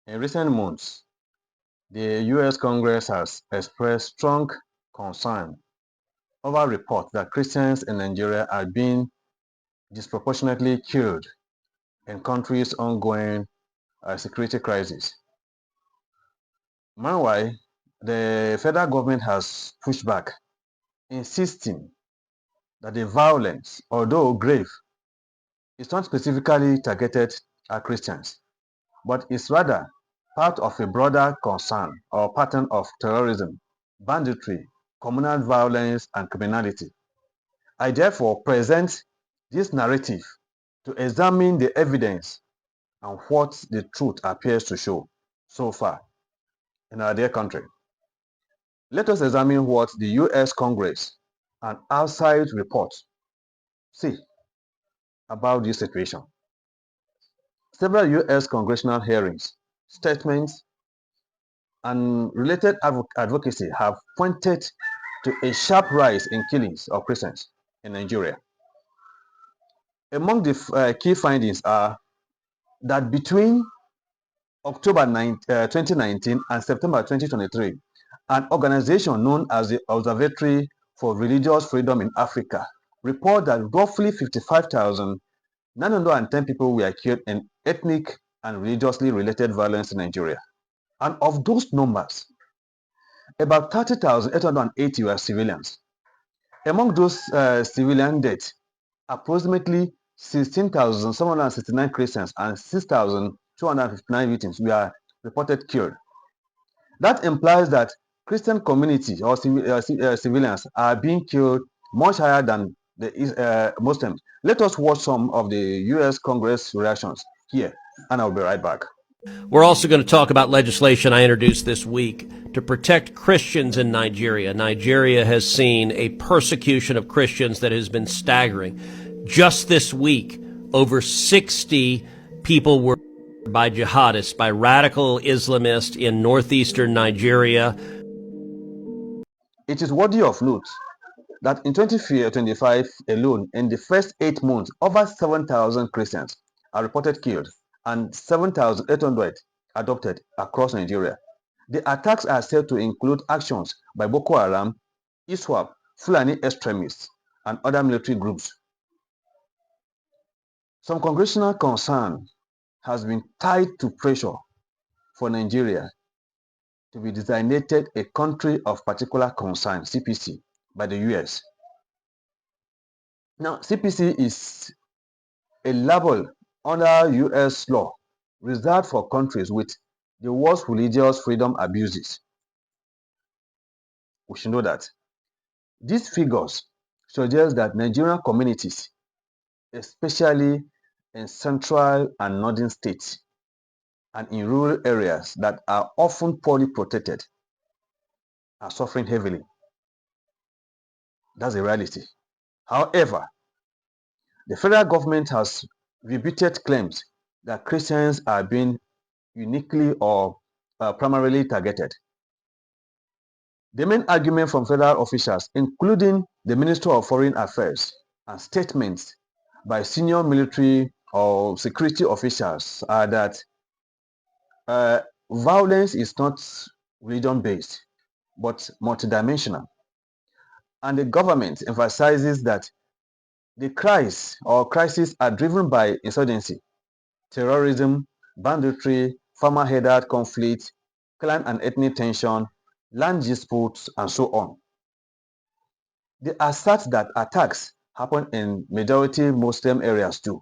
In recent months, the US Congress has expressed strong concern over reports that Christians in Nigeria are being disproportionately killed in country's ongoing security crisis. Meanwhile, the federal government has pushed back, insisting that the violence, although grave, is not specifically targeted at Christians, but is rather part of a broader concern or pattern of terrorism, banditry, communal violence, and criminality. I therefore present this narrative to examine the evidence and what the truth appears to show so far in our dear country. Let us examine what the US Congress and outside reports say about this situation. Several US congressional hearings, statements, and related advocacy have pointed to a sharp rise in killings of Christians in Nigeria. Among the key findings are that between October 2019 and September 2023, an organization known as the Observatory for Religious Freedom in Africa reported that roughly 55,910 people were killed in ethnic and religiously related violence in Nigeria. And of those numbers, about 30,880 were civilians. Among those civilian deaths, approximately 16,769 Christians and 6,259 victims were reported killed. That implies that Christian community or civilians are being killed much higher than the Muslims. Let us watch some of the US Congress reactions here, and I'll be right back. We're also going to talk about legislation I introduced this week to protect Christians in Nigeria. Nigeria has seen a persecution of Christians that has been staggering. Just this week, over 60 people were by jihadists, by radical Islamists in northeastern Nigeria. It is worthy of note that in 2025 alone, in the first 8 months, over 7,000 Christians are reported killed and 7,800 adopted across Nigeria. The attacks are said to include actions by Boko Haram, ISWAP, Fulani extremists, and other military groups. Some congressional concern has been tied to pressure for Nigeria to be designated a country of particular concern, CPC, by the US. Now, CPC is a label under US law reserved for countries with the worst religious freedom abuses. We should know that. These figures suggest that Nigerian communities, especially in central and northern states and in rural areas that are often poorly protected, are suffering heavily. That's a reality. However, the federal government has rebutted claims that Christians are being uniquely or primarily targeted. The main argument from federal officials, including the Minister of Foreign Affairs, and statements by senior military or security officials are that violence is not religion-based, but multidimensional. And the government emphasizes that the crises are driven by insurgency, terrorism, banditry, farmer-headed conflict, clan and ethnic tension, land disputes, and so on. They assert that attacks happen in majority Muslim areas too,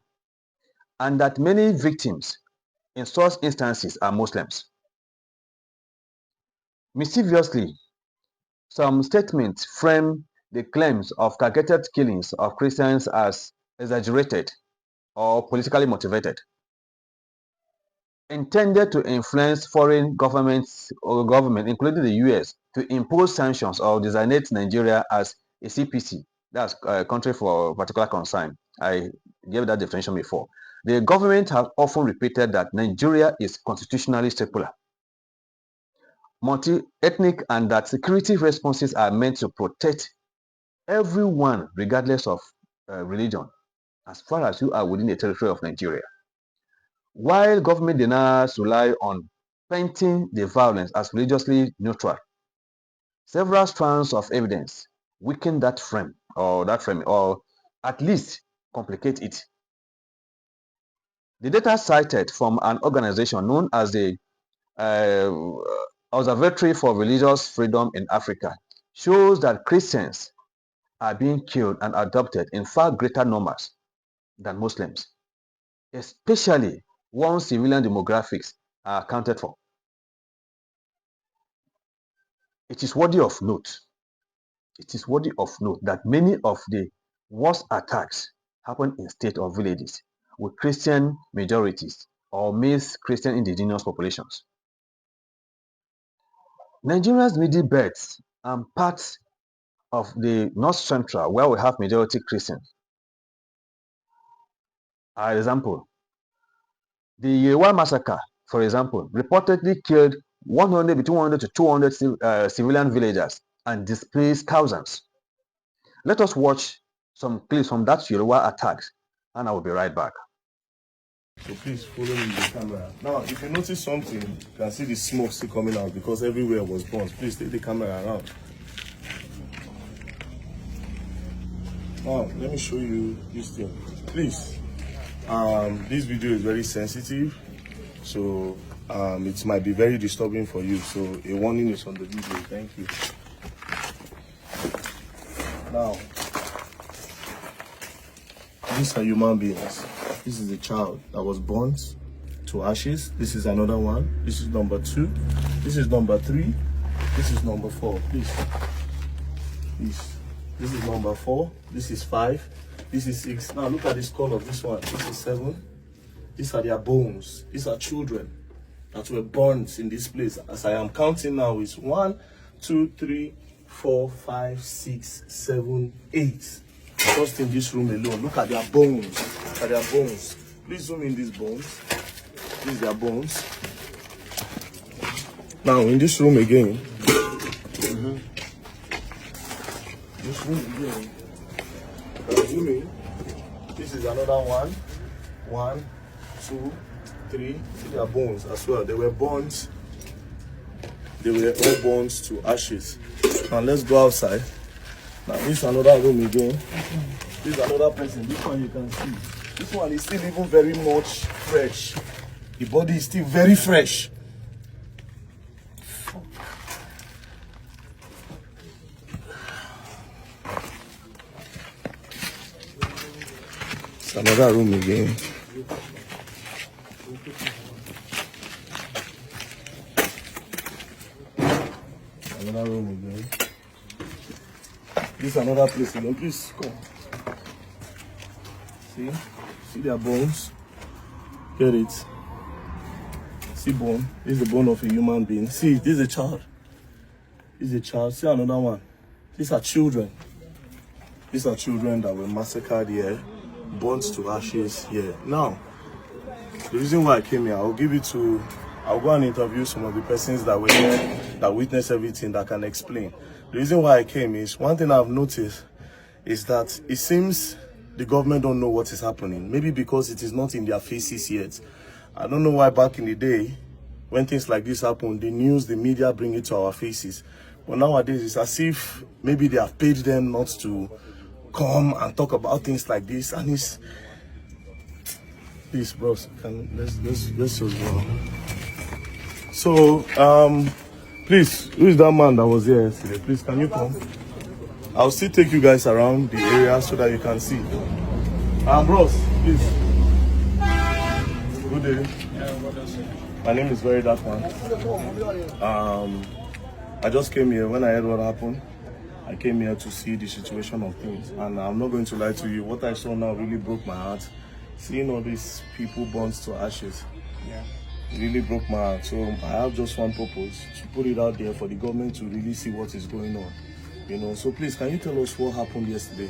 and that many victims in such instances are Muslims. Mischievously, some statements frame the claims of targeted killings of Christians as exaggerated or politically motivated, intended to influence foreign governments or government, including the US, to impose sanctions or designate Nigeria as a CPC, that's a country for particular concern. I gave that definition before. The government has often repeated that Nigeria is constitutionally secular, multi-ethnic, and that security responses are meant to protect everyone regardless of religion, as far as you are within the territory of Nigeria. While government deniers rely on painting the violence as religiously neutral. Several strands of evidence weaken that frame, or at least complicate it. The data cited from an organization known as the uh, Observatory for Religious Freedom in Africa shows that Christians are being killed and adopted in far greater numbers than Muslims, especially once civilian demographics are accounted for. It is worthy of note. It is worthy of note that many of the worst attacks happen in states or villages with Christian majorities or mixed Christian indigenous populations. Nigeria's middle belt and parts of the north central, where we have majority Christians, are example. The Yewa massacre, for example, reportedly killed 100 between 100 to 200 civilian villagers and displaced thousands. Let us watch some clips from that Yoruba attacks, and I will be right back. So please follow me with the camera. Now, if you notice something, you can see the smoke still coming out because everywhere was burnt. Please take the camera around. Now, let me show you this thing. Please, this video is very sensitive, so it might be very disturbing for you. So a warning is on the video. Thank you. Now, these are human beings. This is a child that was burnt to ashes. This is another one. This is number 2. This is number 3. This is number 4. Please. This is number 4. This is 5. This is 6. Now look at the skull of this one. This is 7. These are their bones. These are children that were burnt in this place. As I am counting now, is 1, 2, 3, 4, 5, 6, 7, 8. Just in this room alone. Look at their bones. Look at their bones. Please zoom in these bones. These are their bones. Now in this room again. This room again. Zoom in. This is another one. 1, 2, 3. See their bones as well. They were burnt. They were all burnt to ashes. Now let's go outside. Now this is another room again. This is another person. This one you can see. This one is still even very much fresh. The body is still very fresh. It's another room again. Another room again. This is another place again. Please come. See their bones. Get it. See bone. This is the bone of a human being. See, this is a child. This is a child. See another one. These are children. These are children that were massacred here, burnt to ashes here. Now, the reason why I came here, I'll go and interview some of the persons that were here, that witnessed everything, that can explain. The reason why I came is, one thing I've noticed is that it seems the government don't know what is happening. Maybe because it is not in their faces yet. I don't know why back in the day, when things like this happen, the news, the media bring it to our faces. But nowadays, it's as if maybe they have paid them not to come and talk about things like this. And it's... Please, bros, let's just go. So, please, who is that man that was here yesterday? Please, can you come? I'll still take you guys around the area so that you can see. Bros, please. Good day. My name is Very Dark Man. I just came here when I heard what happened. I came here to see the situation of things, and I'm not going to lie to you. What I saw now really broke my heart. Seeing all these people burnt to ashes, it really broke my heart. So I have just one purpose: to put it out there for the government to really see what is going on. You know. So please, can you tell us what happened yesterday?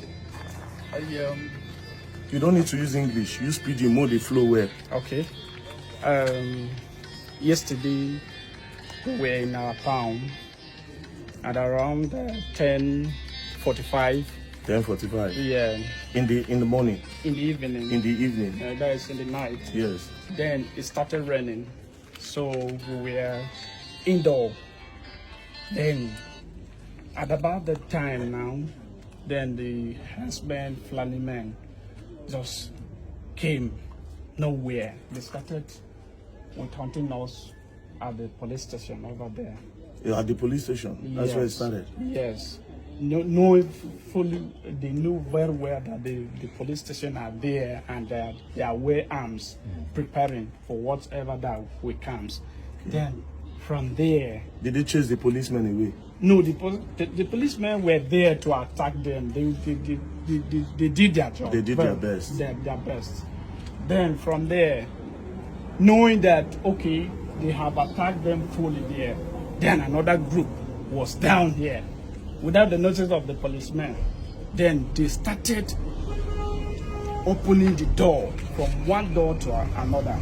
You don't need to use English. Use pidgin, more the flow well. Okay. Yesterday we were in our farm at around 10:45. 10:45. Yeah. In the morning. In the evening. In the evening. That is in the night. Yes. Then it started raining. So we were indoor. Then at about that time now, then the husband, Fulani men, just came nowhere. They started with hunting us at the police station over there. You're at the police station. That's where it started. Yes. Knowing fully, they knew very well that the police station are there and that they are wearing arms, preparing for whatever that will comes. Then from there, Did they chase the policemen away? no, the policemen were there to attack them. They did their job. They did their best. Their best. Then from there, knowing that okay, they have attacked them fully there, then another group was down here without the notice of the policemen. Then they started opening the door from one door to another.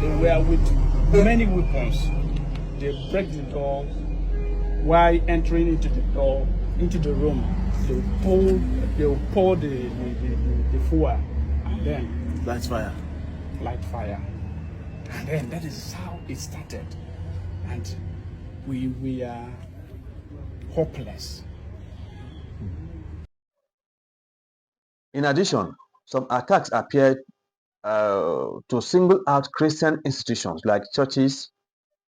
They were with many weapons. They break the door. While entering into the door, into the room, they will pour the fuel, and then Light fire. light fire. And then that is how it started. And we are hopeless. In addition, some attacks appeared to single out Christian institutions like churches,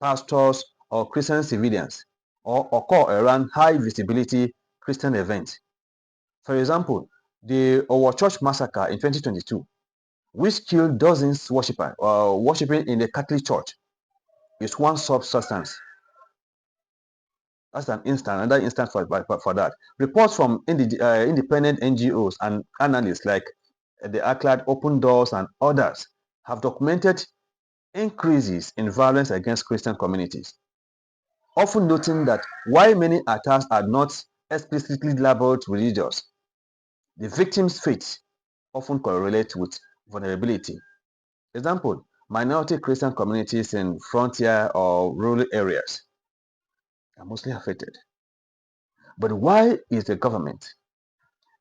pastors, or Christian civilians, or occur around high visibility Christian events. For example, the Owo Church massacre in 2022, which killed dozens worshipping in the Catholic Church, is one substance. That's another instance for that. Reports from independent NGOs and analysts like the ACLAD, Open Doors, and others have documented increases in violence against Christian communities, often noting that while many attacks are not explicitly labeled religious, the victim's faith often correlates with vulnerability. Example, minority Christian communities in frontier or rural areas are mostly affected. But why is the government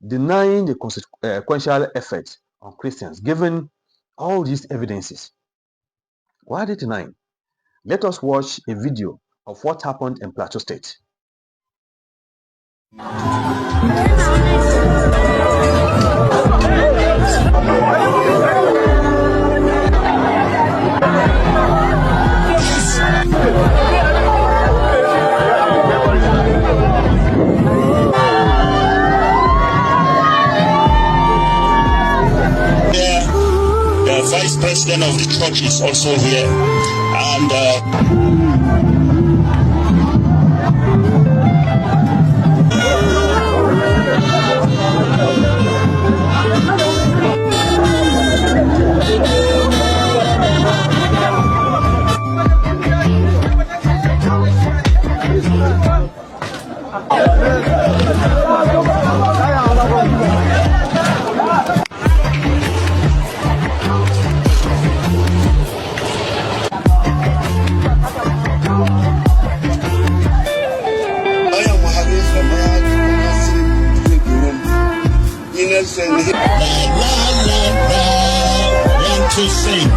denying the consequential effect on Christians given all these evidences? Why are they denying? Let us watch a video of what happened in Plateau State. The vice president of the church is also here, and to sing.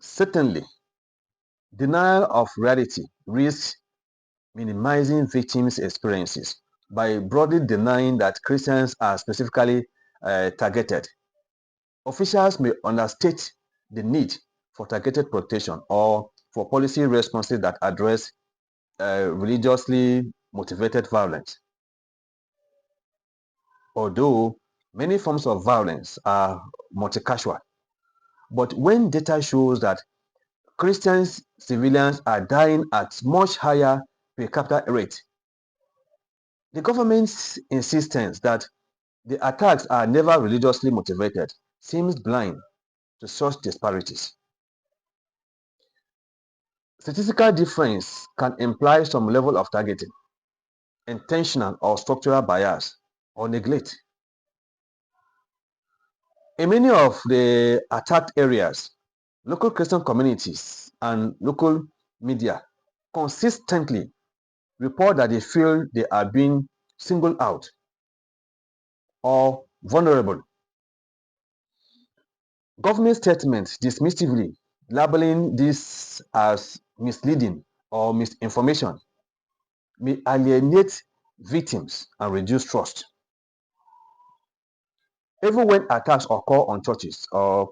Certainly, denial of reality risks minimizing victims' experiences by broadly denying that Christians are specifically targeted. Officials may understate the need for targeted protection or for policy responses that address religiously motivated violence. Although many forms of violence are multi-casual, but when data shows that Christian civilians are dying at much higher per capita rate, the government's insistence that the attacks are never religiously motivated seems blind to such disparities. Statistical difference can imply some level of targeting, intentional or structural bias, or neglect. In many of the attacked areas, local Christian communities and local media consistently report that they feel they are being singled out or vulnerable. Government statements dismissively labeling this as misleading or misinformation may alienate victims and reduce trust. Even when attacks occur on churches or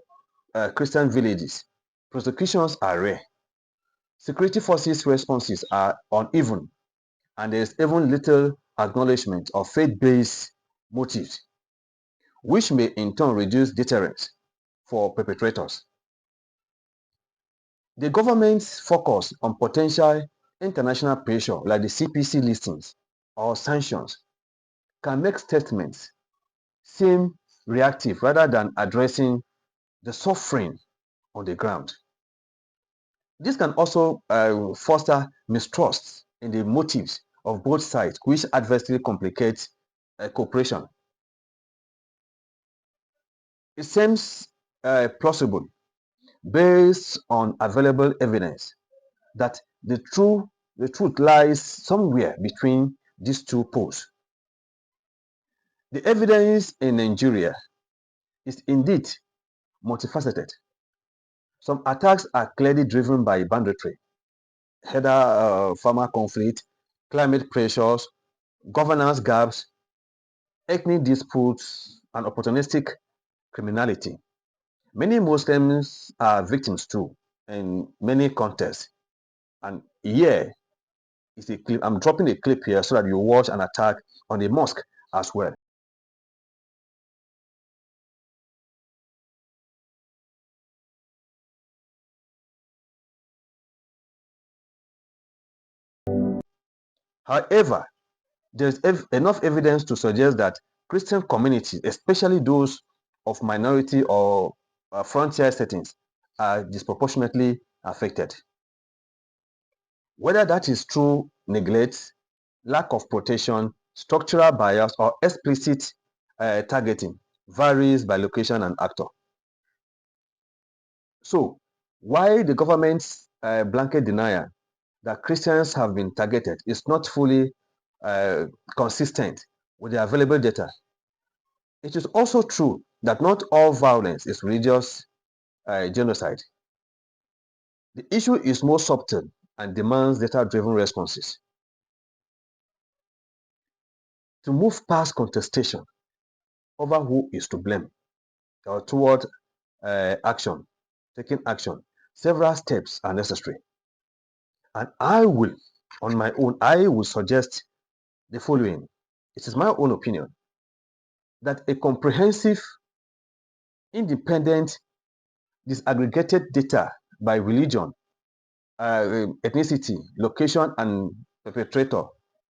Christian villages, prosecutions are rare. Security forces' responses are uneven, and there is even little acknowledgement of faith-based motives, which may in turn reduce deterrence for perpetrators. The government's focus on potential international pressure like the CPC listings or sanctions can make statements seem reactive rather than addressing the suffering on the ground. This can also foster mistrust in the motives of both sides, which adversely complicates cooperation. It seems plausible, based on available evidence, that the truth lies somewhere between these two poles. The evidence in Nigeria is indeed multifaceted. Some attacks are clearly driven by banditry, header farmer conflict, climate pressures, governance gaps, ethnic disputes, and opportunistic criminality. Many Muslims are victims too in many contexts. And here is a clip. I'm dropping a clip here so that you watch an attack on a mosque as well. However, there's enough evidence to suggest that Christian communities, especially those of minority or frontier settings, are disproportionately affected. Whether that is through neglect, lack of protection, structural bias, or explicit targeting varies by location and actor. So, why the government's blanket denial that Christians have been targeted is not fully uh, consistent with the available data. It is also true that not all violence is religious genocide. The issue is more subtle and demands data-driven responses. To move past contestation over who is to blame or toward action, taking action, several steps are necessary. And on my own, I will suggest the following. It is my own opinion that a comprehensive, independent, disaggregated data by religion, ethnicity, location, and perpetrator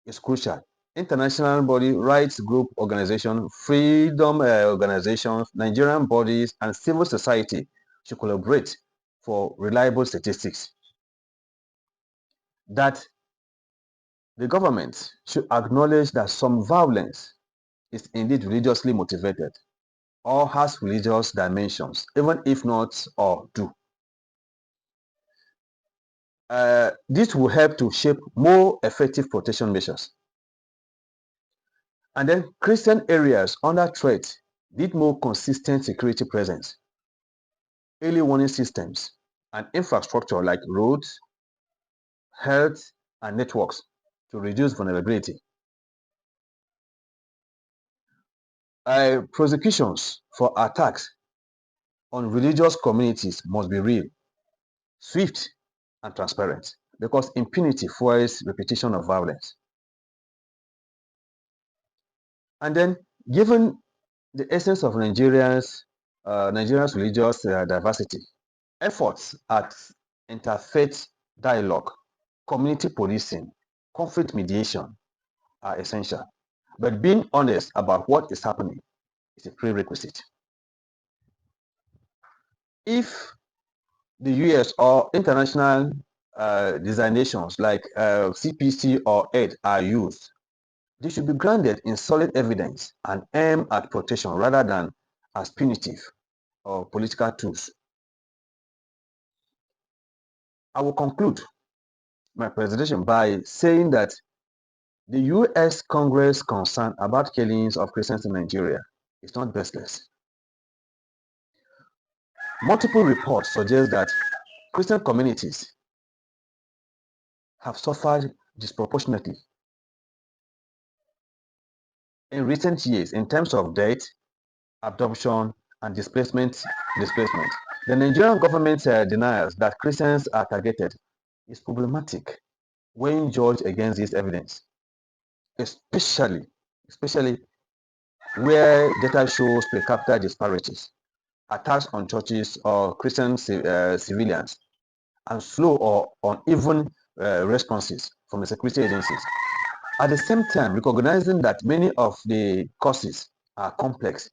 is crucial. International body, rights group organization, freedom organizations, Nigerian bodies, and civil society should collaborate for reliable statistics. That the government should acknowledge that some violence is indeed religiously motivated or has religious dimensions, even if not all do. This will help to shape more effective protection measures. And then Christian areas under threat need more consistent security presence, early warning systems, and infrastructure like roads, health, and networks to reduce vulnerability. Prosecutions for attacks on religious communities must be real, swift, and transparent because impunity fuels repetition of violence. And then, given the essence of Nigeria's religious diversity, efforts at interfaith dialogue, community policing, conflict mediation are essential. But being honest about what is happening is a prerequisite. If the US or international designations like CPC or AID are used, they should be grounded in solid evidence and aim at protection rather than as punitive. or political tools. I will conclude my presentation by saying that the US Congress concern about killings of Christians in Nigeria is not baseless. Multiple reports suggest that Christian communities have suffered disproportionately in recent years in terms of death, abduction, and displacement. The Nigerian government denials that Christians are targeted is problematic when judged against this evidence, especially where data shows per capita disparities, attacks on churches or Christian civilians, and slow or uneven responses from the security agencies. At the same time, recognizing that many of the causes are complex,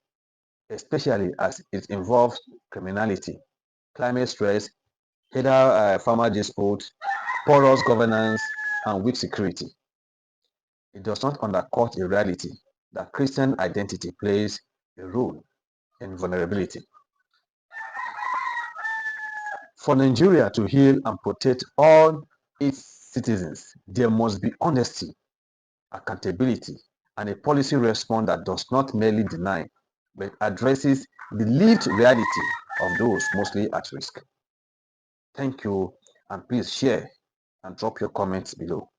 especially as it involves criminality, climate stress, either farmer disputes, porous governance, and weak security. It does not undercut the reality that Christian identity plays a role in vulnerability. For Nigeria to heal and protect all its citizens, there must be honesty, accountability, and a policy response that does not merely deny, but addresses the lived reality of those mostly at risk. Thank you, and please share and drop your comments below.